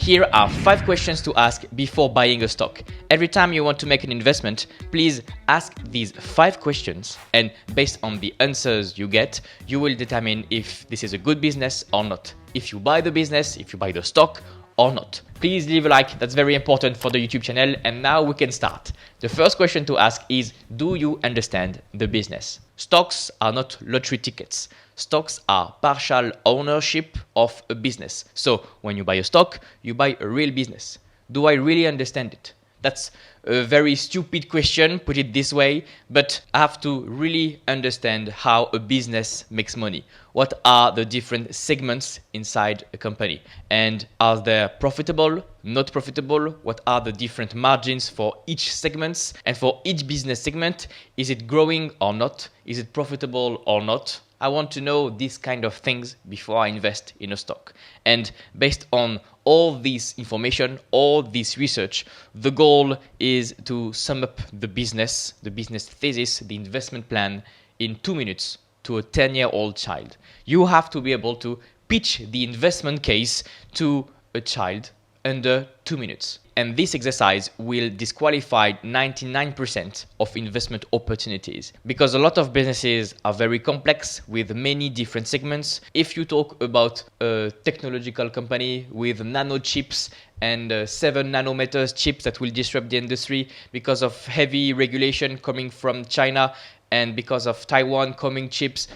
Here are 5 questions to ask before buying a stock. Every time you want to make an investment, please ask these 5 questions, and based on the answers you get, you will determine if this is a good business or not. If you buy the business, if you buy the stock or not. Please leave a like, that's very important for the YouTube channel, and now we can start. The first question to ask is, do you understand the business? Stocks are not lottery tickets. Stocks are partial ownership of a business. So when you buy a stock, you buy a real business. Do I really understand it? That's a very stupid question, put it this way, but I have to really understand how a business makes money. What are the different segments inside a company? And are they profitable, not profitable? What are the different margins for each segment? And for each business segment, is it growing or not? Is it profitable or not? I want to know these kind of things before I invest in a stock. And based on all this information, all this research, the goal is to sum up the business thesis, the investment plan in 2 minutes to a 10-year-old child. You have to be able to pitch the investment case to a child under 2 minutes. And this exercise will disqualify 99% of investment opportunities because a lot of businesses are very complex with many different segments. If you talk about a technological company with nano chips and 7 nanometers chips that will disrupt the industry because of heavy regulation coming from China and because of Taiwan coming chips,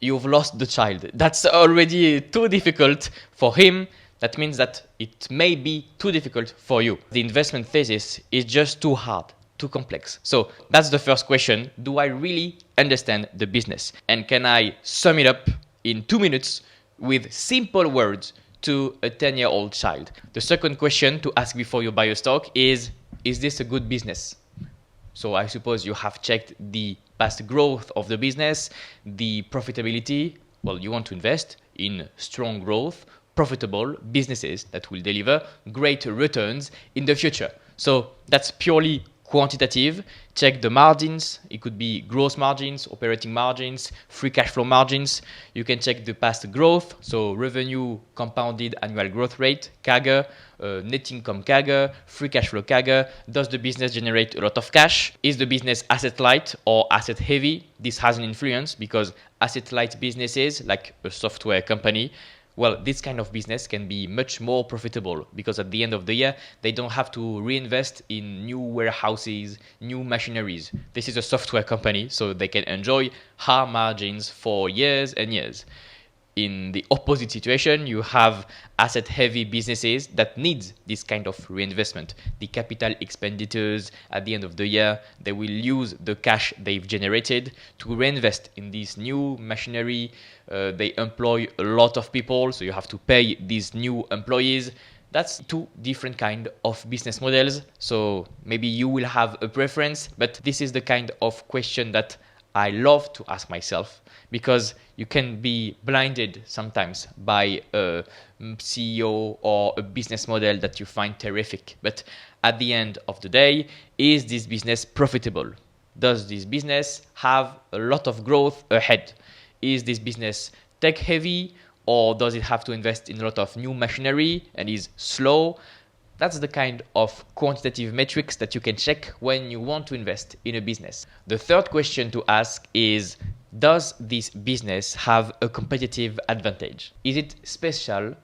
you've lost the child. That's already too difficult for him. That means that it may be too difficult for you. The investment thesis is just too hard, too complex. So that's the first question. Do I really understand the business? And can I sum it up in 2 minutes with simple words to a 10-year-old child? The second question to ask before you buy a stock is this a good business? So I suppose you have checked the past growth of the business, the profitability. Well, you want to invest in strong growth, profitable businesses that will deliver great returns in the future. So that's purely quantitative. Check the margins. It could be gross margins, operating margins, free cash flow margins. You can check the past growth, so revenue compounded annual growth rate, CAGR, net income CAGR, free cash flow CAGR. Does the business generate a lot of cash? Is the business asset light or asset heavy? This has an influence because asset light businesses like a software company, well, this kind of business can be much more profitable because at the end of the year, they don't have to reinvest in new warehouses, new machineries. This is a software company, so they can enjoy high margins for years and years. In the opposite situation, you have asset-heavy businesses that need this kind of reinvestment. The capital expenditures at the end of the year, they will use the cash they've generated to reinvest in this new machinery. They employ a lot of people, so you have to pay these new employees. That's 2 different kind of business models. So maybe you will have a preference, but this is the kind of question that I love to ask myself because you can be blinded sometimes by a CEO or a business model that you find terrific. But at the end of the day, is this business profitable? Does this business have a lot of growth ahead? Is this business tech heavy or does it have to invest in a lot of new machinery and is slow? That's the kind of quantitative metrics that you can check when you want to invest in a business. The third question to ask is, does this business have a competitive advantage? Is it special,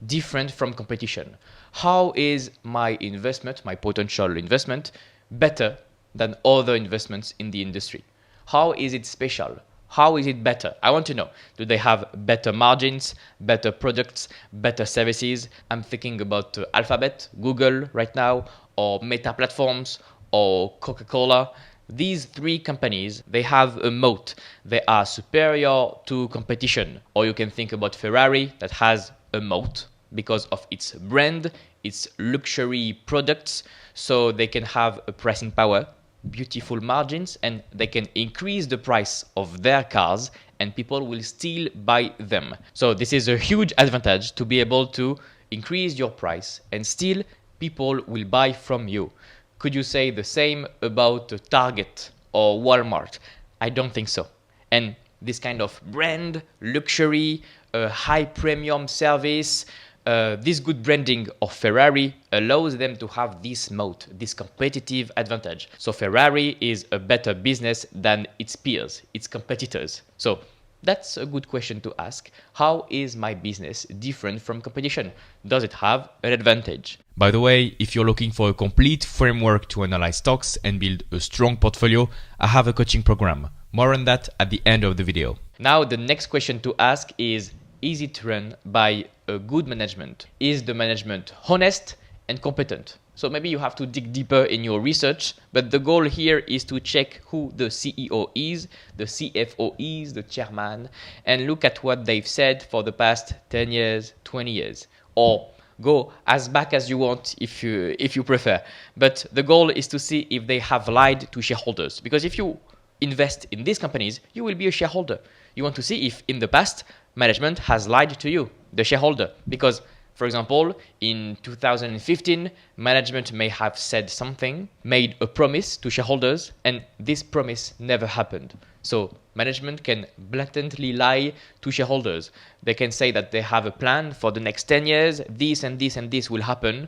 different from competition? How is my investment, my potential investment, better than other investments in the industry? How is it special? How is it better? I want to know. Do they have better margins, better products, better services? I'm thinking about Alphabet, Google right now, or Meta Platforms, or Coca-Cola. These 3 companies, they have a moat. They are superior to competition. Or you can think about Ferrari that has a moat because of its brand, its luxury products, so they can have a pricing power, beautiful margins, and they can increase the price of their cars and people will still buy them. So this is a huge advantage to be able to increase your price and still people will buy from you. Could you say the same about Target or Walmart? I don't think so. And this kind of brand, luxury, high premium service, this good branding of Ferrari allows them to have this moat, this competitive advantage. So Ferrari is a better business than its peers, its competitors. So that's a good question to ask. How is my business different from competition? Does it have an advantage? By the way, if you're looking for a complete framework to analyze stocks and build a strong portfolio, I have a coaching program. More on that at the end of the video. Now, the next question to ask is it run by a good management? Is the management honest and competent? So maybe you have to dig deeper in your research, but the goal here is to check who the CEO is, the CFO is, the chairman, and look at what they've said for the past 10 years, 20 years, or go as back as you want if you prefer. But the goal is to see if they have lied to shareholders, because if you invest in these companies, you will be a shareholder. You want to see if in the past management has lied to you, the shareholder, because for example, in 2015, management may have said something, made a promise to shareholders, and this promise never happened. So management can blatantly lie to shareholders. They can say that they have a plan for the next 10 years, this and this and this will happen.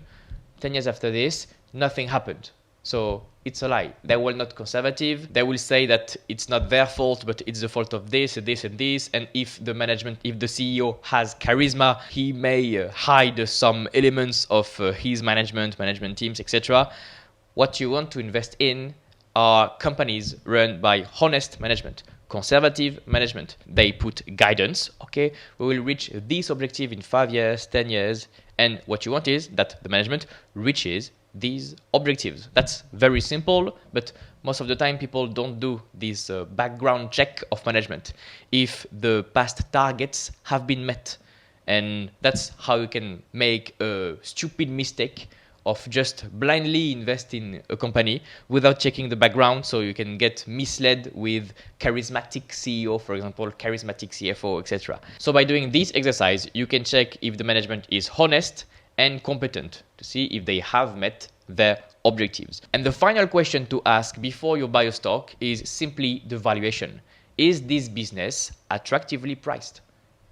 10 years after this, nothing happened. So it's a lie. They will not conservative. They will say that it's not their fault, but it's the fault of this, this, and this. And if the CEO has charisma, he may hide some elements of his management teams, etc. What you want to invest in are companies run by honest management, conservative management. They put guidance. Okay, we will reach this objective in 5 years, 10 years. And what you want is that the management reaches these objectives. That's very simple, but most of the time people don't do this background check of management if the past targets have been met. And that's how you can make a stupid mistake of just blindly invest in a company without checking the background, so you can get misled with charismatic CEO, for example, charismatic CFO, etc. So by doing this exercise, you can check if the management is honest and competent to see if they have met their objectives. And the final question to ask before you buy a stock is simply the valuation. Is this business attractively priced?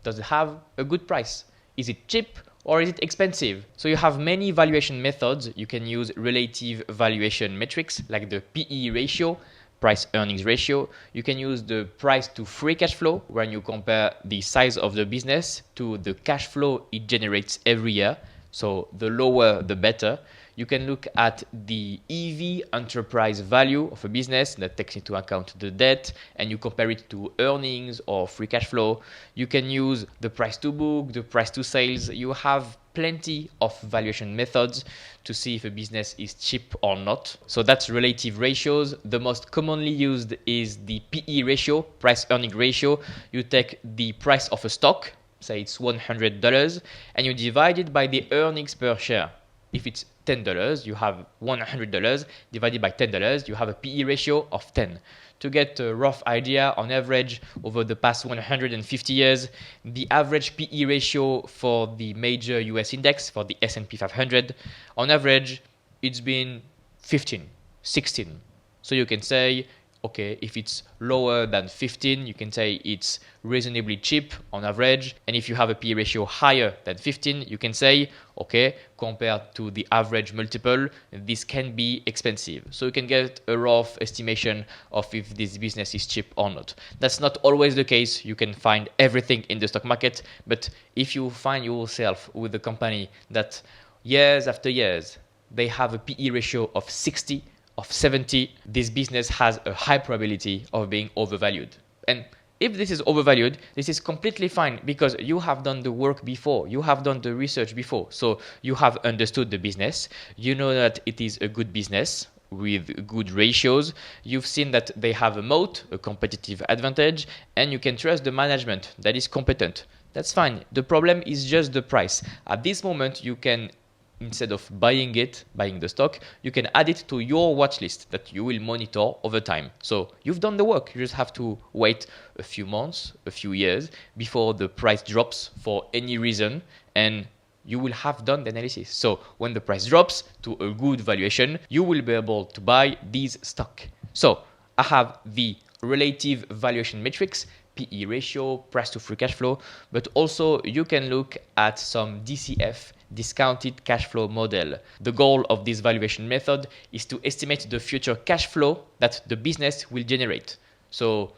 Does it have a good price? Is it cheap or is it expensive? So you have many valuation methods. You can use relative valuation metrics like the PE ratio, price earnings ratio. You can use the price to free cash flow when you compare the size of the business to the cash flow it generates every year. So the lower, the better. You can look at the EV, enterprise value of a business that takes into account the debt, and you compare it to earnings or free cash flow. You can use the price to book, the price to sales. You have plenty of valuation methods to see if a business is cheap or not. So that's relative ratios. The most commonly used is the PE ratio, price earning ratio. You take the price of a stock, say it's $100, and you divide it by the earnings per share. If it's $10, you have $100 divided by $10, you have a PE ratio of 10. To get a rough idea, on average, over the past 150 years, the average PE ratio for the major US index, for the S&P 500, on average, it's been 15, 16. So you can say, okay, if it's lower than 15, you can say it's reasonably cheap on average. And if you have a PE ratio higher than 15, you can say, okay, compared to the average multiple, this can be expensive. So you can get a rough estimation of if this business is cheap or not. That's not always the case. You can find everything in the stock market. But if you find yourself with a company that years after years, they have a PE ratio of 60, of 70, this business has a high probability of being overvalued. And if this is overvalued, this is completely fine because you have done the work before, you have done the research before. So you have understood the business, you know that it is a good business with good ratios, you've seen that they have a moat, a competitive advantage, and you can trust the management that is competent. That's fine. The problem is just the price. At this moment, you can, instead of buying the stock, you can add it to your watch list that you will monitor over time. So you've done the work. You just have to wait a few months, a few years before the price drops for any reason, and you will have done the analysis. So when the price drops to a good valuation, you will be able to buy these stock. So I have the relative valuation metrics, PE ratio, price to free cash flow, but also you can look at some DCF, discounted cash flow model. The goal of this valuation method is to estimate the future cash flow that the business will generate. So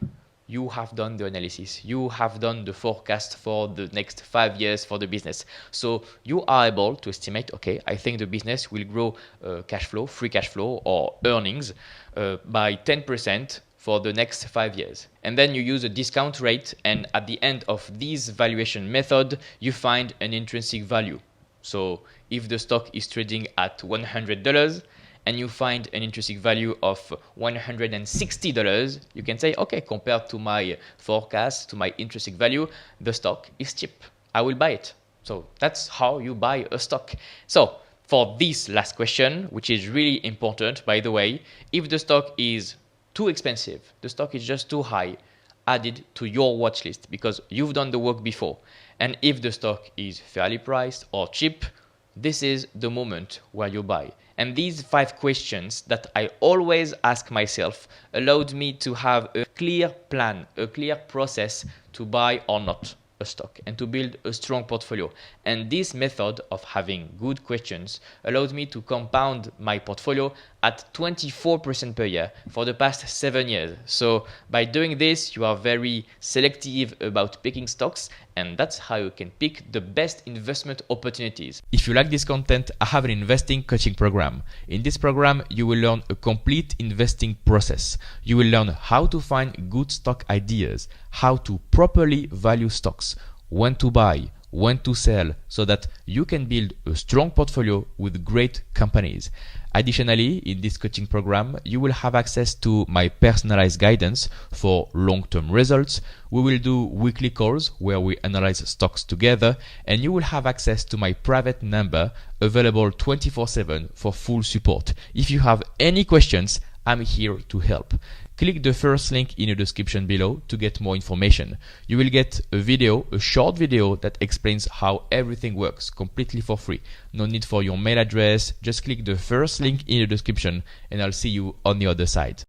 you have done the analysis, you have done the forecast for the next 5 years for the business. So you are able to estimate, okay, I think the business will grow cash flow, free cash flow or earnings by 10% for the next 5 years. And then you use a discount rate, and at the end of this valuation method, you find an intrinsic value. So if the stock is trading at $100 and you find an intrinsic value of $160, you can say, okay, compared to my forecast, to my intrinsic value, the stock is cheap. I will buy it. So that's how you buy a stock. So for this last question, which is really important, by the way, if the stock is too expensive, the stock is just too high, add it to your watch list because you've done the work before. And if the stock is fairly priced or cheap, this is the moment where you buy. And these 5 questions that I always ask myself allowed me to have a clear plan, a clear process to buy or not a stock and to build a strong portfolio. And this method of having good questions allowed me to compound my portfolio at 24% per year for the past 7 years. So by doing this, you are very selective about picking stocks, and that's how you can pick the best investment opportunities. If you like this content, I have an investing coaching program. In this program, you will learn a complete investing process. You will learn how to find good stock ideas, how to properly value stocks, when to buy, when to sell, so that you can build a strong portfolio with great companies. Additionally, in this coaching program, you will have access to my personalized guidance for long-term results. We will do weekly calls where we analyze stocks together, and you will have access to my private number available 24/7 for full support. If you have any questions, I'm here to help. Click the first link in the description below to get more information. You will get a video, a short video that explains how everything works completely for free. No need for your mail address. Just click the first link in the description and I'll see you on the other side.